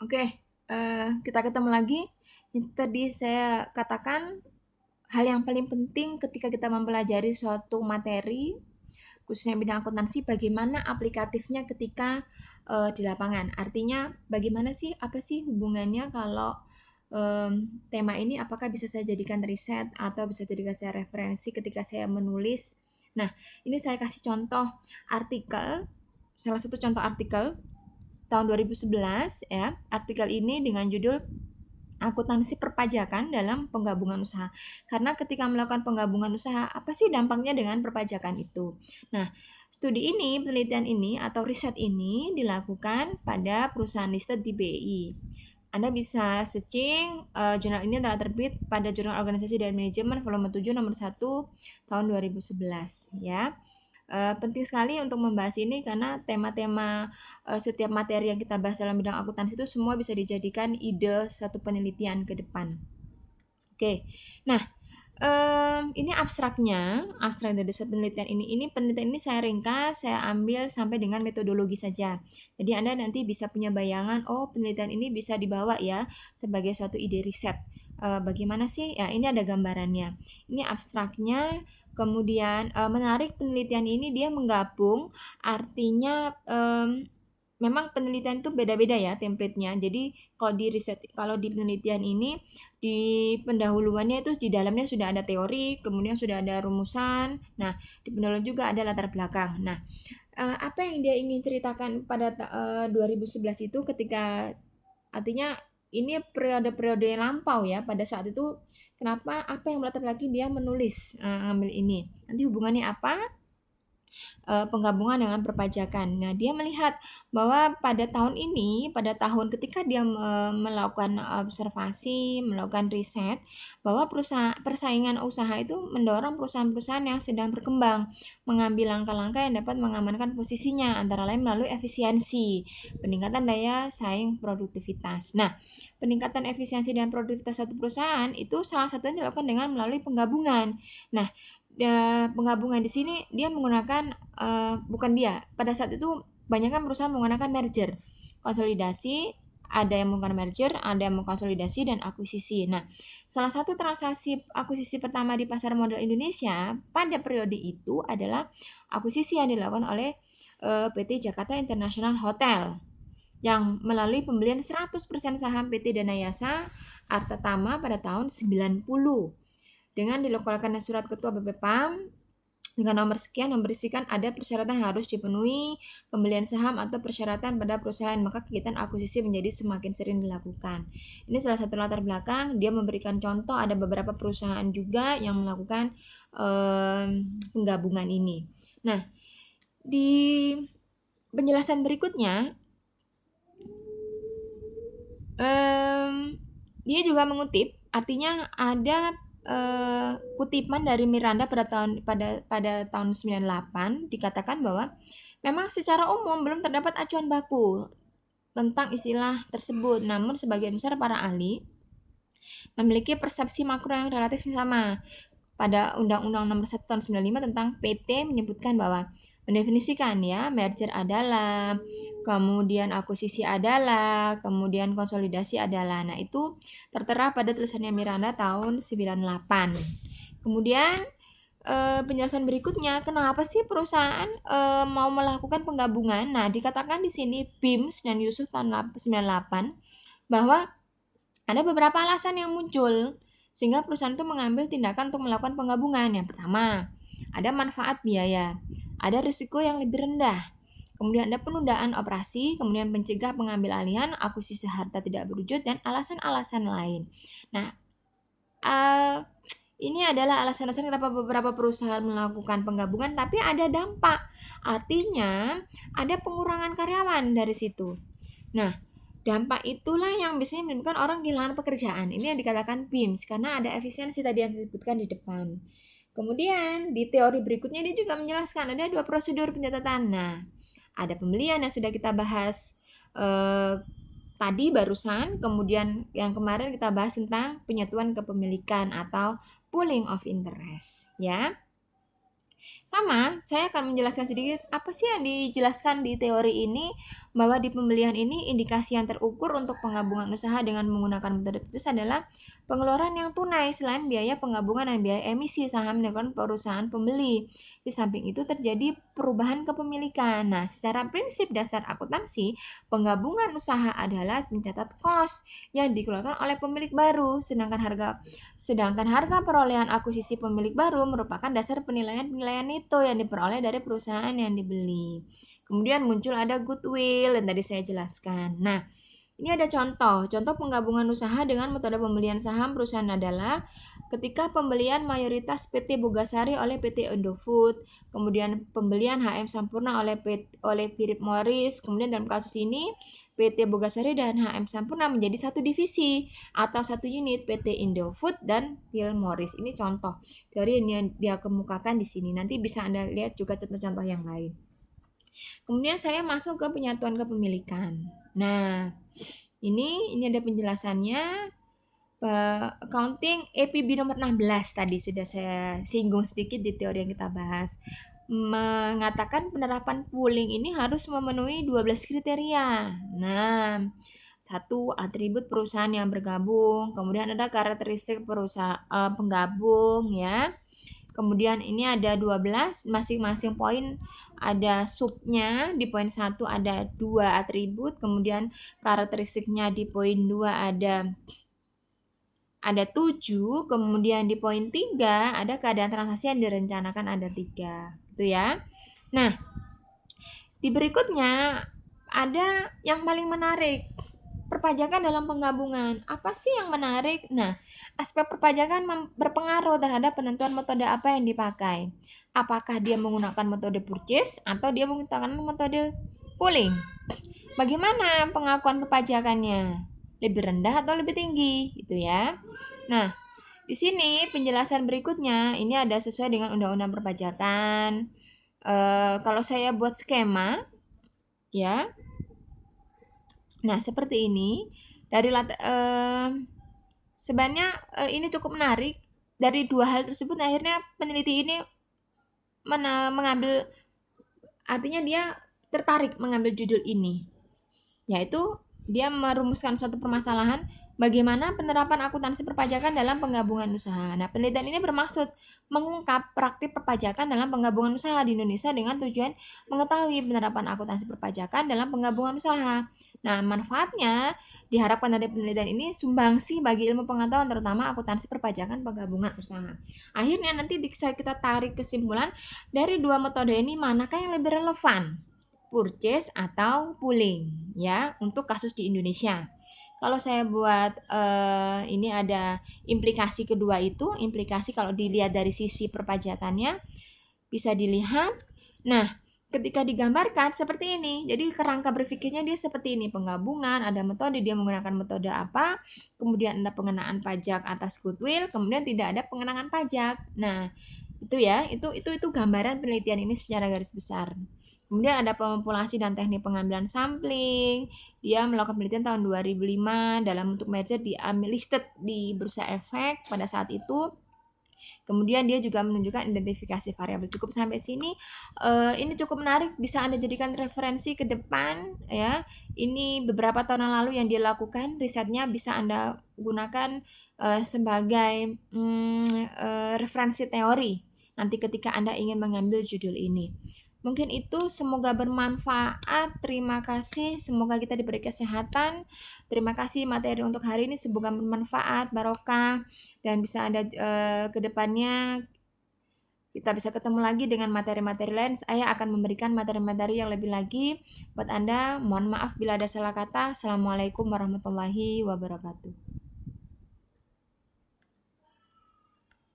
Oke, kita ketemu lagi. Yang tadi saya katakan hal yang paling penting ketika kita mempelajari suatu materi, khususnya bidang akuntansi, bagaimana aplikatifnya ketika di lapangan. Artinya, bagaimana sih, apa sih hubungannya kalau tema ini apakah bisa saya jadikan riset atau bisa jadikan saya referensi ketika saya menulis. Nah, ini saya kasih contoh artikel, salah satu contoh artikel tahun 2011 ya. Artikel ini dengan judul akuntansi perpajakan dalam penggabungan usaha. Karena ketika melakukan penggabungan usaha, apa sih dampaknya dengan perpajakan itu? Nah, studi ini, penelitian ini atau riset ini dilakukan pada perusahaan listed di BI. Anda bisa searching, jurnal ini adalah terbit pada Jurnal Organisasi dan Manajemen volume 7 nomor 1 tahun 2011 ya. Penting sekali untuk membahas ini karena tema-tema setiap materi yang kita bahas dalam bidang akuntansi itu semua bisa dijadikan ide satu penelitian ke depan. Oke, nah ini abstrak dari satu penelitian ini. Penelitian ini saya ringkas, saya ambil sampai dengan metodologi saja. Jadi Anda nanti bisa punya bayangan, oh penelitian ini bisa dibawa ya sebagai suatu ide riset. Bagaimana sih? Ya ini ada gambarannya. Ini abstraknya. Kemudian menarik penelitian ini dia menggabung, artinya memang penelitian itu beda-beda ya template-nya. Jadi kalau di penelitian ini di pendahuluannya itu di dalamnya sudah ada teori, kemudian sudah ada rumusan. Nah, di pendahuluan juga ada latar belakang. Nah, apa yang dia ingin ceritakan pada 2011 itu ketika artinya ini periode-periode yang lampau ya pada saat itu kenapa apa yang melatar belakang dia menulis ngambil ini. Nanti hubungannya apa? Penggabungan dengan perpajakan. Nah, dia melihat bahwa pada tahun ini, pada tahun ketika dia melakukan observasi, melakukan riset, bahwa persaingan usaha itu mendorong perusahaan-perusahaan yang sedang berkembang mengambil langkah-langkah yang dapat mengamankan posisinya, antara lain melalui efisiensi, peningkatan daya saing produktivitas. Nah, peningkatan efisiensi dan produktivitas suatu perusahaan itu salah satunya dilakukan dengan melalui penggabungan. Nah, penggabungan di sini dia menggunakan bukan dia. Pada saat itu banyak kan perusahaan menggunakan merger, konsolidasi, ada yang menggunakan merger, ada yang mengkonsolidasi dan akuisisi. Nah, salah satu transaksi akuisisi pertama di pasar modal Indonesia pada periode itu adalah akuisisi yang dilakukan oleh PT Jakarta International Hotel yang melalui pembelian 100% saham PT Danayasa Arta Tama pada tahun 90 dengan dilokalkannya surat ketua BPPAM dengan nomor sekian yang berisikan ada persyaratan yang harus dipenuhi pembelian saham atau persyaratan pada perusahaan, maka kegiatan akuisisi menjadi semakin sering dilakukan. Ini salah satu latar belakang. Dia memberikan contoh ada beberapa perusahaan juga yang melakukan penggabungan ini. Nah, di penjelasan berikutnya dia juga mengutip, artinya ada kutipan dari Miranda pada tahun 98 dikatakan bahwa memang secara umum belum terdapat acuan baku tentang istilah tersebut, namun sebagian besar para ahli memiliki persepsi makro yang relatif sama. Pada Undang-Undang Nomor 1 Tahun 95 tentang PT menyebutkan bahwa mendefinisikan ya merger adalah, kemudian akuisisi adalah, kemudian konsolidasi adalah. Nah, itu tertera pada tulisannya Miranda tahun 98. Kemudian penjelasan berikutnya, kenapa sih perusahaan mau melakukan penggabungan? Nah, dikatakan di sini BIMS dan Yusuf tahun 98 bahwa ada beberapa alasan yang muncul sehingga perusahaan itu mengambil tindakan untuk melakukan penggabungan. Yang pertama, ada manfaat biaya, ada risiko yang lebih rendah, kemudian ada penundaan operasi, kemudian mencegah pengambil alihan, akuisisi harta tidak berwujud, dan alasan-alasan lain. Nah, ini adalah alasan-alasan kenapa beberapa perusahaan melakukan penggabungan, tapi ada dampak. Artinya, ada pengurangan karyawan dari situ. Nah, dampak itulah yang biasanya menyebabkan orang kehilangan pekerjaan. Ini yang dikatakan BIMS karena ada efisiensi tadi yang disebutkan di depan. Kemudian di teori berikutnya dia juga menjelaskan ada dua prosedur pencatatan. Nah, ada pembelian yang sudah kita bahas tadi barusan, kemudian yang kemarin kita bahas tentang penyatuan kepemilikan atau pooling of interest, ya. Sama, saya akan menjelaskan sedikit apa sih yang dijelaskan di teori ini, bahwa di pembelian ini indikasi yang terukur untuk penggabungan usaha dengan menggunakan metode purchase adalah pengeluaran yang tunai selain biaya penggabungan dan biaya emisi saham dengan perusahaan pembeli. Di samping itu terjadi perubahan kepemilikan. Nah, secara prinsip dasar akuntansi, penggabungan usaha adalah mencatat kos yang dikeluarkan oleh pemilik baru, sedangkan harga perolehan akuisisi pemilik baru merupakan dasar penilaian-penilaian itu yang diperoleh dari perusahaan yang dibeli. Kemudian muncul ada goodwill yang tadi saya jelaskan. Nah, ini ada contoh penggabungan usaha dengan metode pembelian saham perusahaan adalah ketika pembelian mayoritas PT Bogasari oleh PT Indofood, kemudian pembelian HM Sampurna oleh Philip Morris, kemudian dalam kasus ini PT Bogasari dan HM Sampurna menjadi satu divisi atau satu unit PT Indofood dan Philip Morris. Ini contoh teori yang dia kemukakan di sini. Nanti bisa Anda lihat juga contoh-contoh yang lain. Kemudian saya masuk ke penyatuan kepemilikan. Nah, ini ada penjelasannya. Accounting APB nomor 16 tadi sudah saya singgung sedikit di teori yang kita bahas. Mengatakan penerapan pooling ini harus memenuhi 12 kriteria. Nah, satu, atribut perusahaan yang bergabung, kemudian ada karakteristik perusahaan penggabung ya. Kemudian ini ada 12, masing-masing poin ada subnya. Di poin 1 ada 2 atribut, kemudian karakteristiknya di poin 2 ada 7, kemudian di poin 3 ada keadaan transaksi yang direncanakan ada 3, gitu ya. Nah, di berikutnya ada yang paling menarik, perpajakan dalam penggabungan. Apa sih yang menarik? Nah, aspek perpajakan berpengaruh terhadap penentuan metode apa yang dipakai. Apakah dia menggunakan metode purchase atau dia menggunakan metode pooling? Bagaimana pengakuan perpajakannya? Lebih rendah atau lebih tinggi, gitu ya. Nah, di sini penjelasan berikutnya ini ada sesuai dengan undang-undang perpajakan. Kalau saya buat skema, ya. Nah, seperti ini. Sebenarnya ini cukup menarik. Dari dua hal tersebut akhirnya peneliti ini mengambil, artinya dia tertarik mengambil judul ini, yaitu dia merumuskan suatu permasalahan bagaimana penerapan akuntansi perpajakan dalam penggabungan usaha. Nah, penelitian ini bermaksud mengungkap praktik perpajakan dalam penggabungan usaha di Indonesia dengan tujuan mengetahui penerapan akuntansi perpajakan dalam penggabungan usaha. Nah, manfaatnya diharapkan dari penelitian ini sumbangsi bagi ilmu pengetahuan terutama akuntansi perpajakan penggabungan usaha. Akhirnya nanti bisa kita tarik kesimpulan dari dua metode ini manakah yang lebih relevan, purchase atau pooling ya untuk kasus di Indonesia. Kalau saya buat ini ada implikasi kedua itu, implikasi kalau dilihat dari sisi perpajakannya bisa dilihat. Nah, ketika digambarkan seperti ini, jadi kerangka berpikirnya dia seperti ini, penggabungan, ada metode, dia menggunakan metode apa, kemudian ada pengenaan pajak atas goodwill, kemudian tidak ada pengenaan pajak. Nah, itu ya, itu gambaran penelitian ini secara garis besar. Kemudian ada pemopulasi dan teknik pengambilan sampling. Dia melakukan penelitian tahun 2005 dalam bentuk merger listed di Bursa Efek pada saat itu. Kemudian dia juga menunjukkan identifikasi variabel. Cukup sampai sini. Ini cukup menarik, bisa Anda jadikan referensi ke depan ya. Ini beberapa tahun yang lalu yang dia lakukan, risetnya bisa Anda gunakan sebagai referensi teori nanti ketika Anda ingin mengambil judul ini. Mungkin itu, semoga bermanfaat. Terima kasih, semoga kita diberi kesehatan. Terima kasih materi untuk hari ini, semoga bermanfaat, barokah, dan bisa ada ke depannya kita bisa ketemu lagi dengan materi-materi lain. Saya akan memberikan materi-materi yang lebih lagi buat Anda. Mohon maaf bila ada salah kata. Assalamualaikum warahmatullahi wabarakatuh.